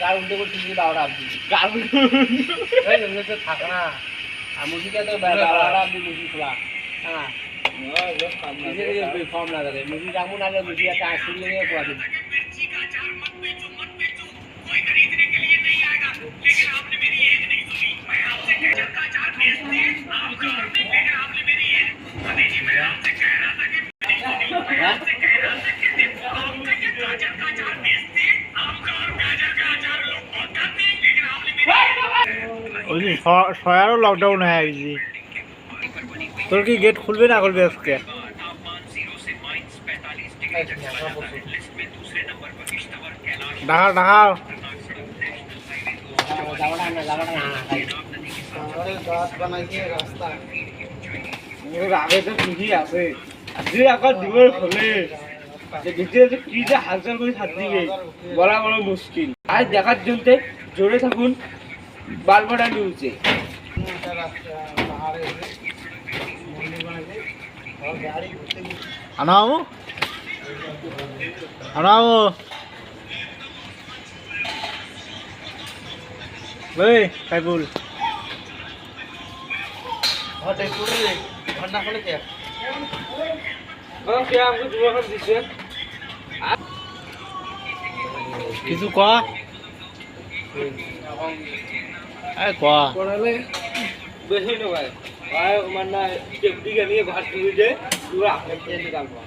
গাড় উল্টে করছি বারোটা আপনি থাকে না আর মুরগিটা তো বারোটা আপনি মুরগি খোলা হ্যাঁ ফর্ম লাগাতে মুরগি রাখুন আগে মুরগি একটা আইসক্রিম নিয়ে পড়া দিন ছয়ারও লকডাউন হয়ে গেছি তোর কি গেট খুলবে না খুলবে আজকে ঢাকাও আগে তো ঠিকই আছে যে আবার দিবের খোলে কি যে হালচাল করে ছাড় দিবে বলা বড় মুশকিল আর দেখার জন্য জোরে থাকুন বারবার নিউজে আনাও আনাও ওই কাইবুল ঘন্টা খোলে কে কিছু কয়া কয়া বেশি না ভাই ভাই মানে না টেকনিক নিয়ে ঘাট দিয়ে পুরো আপনি নিয়ে কাটবো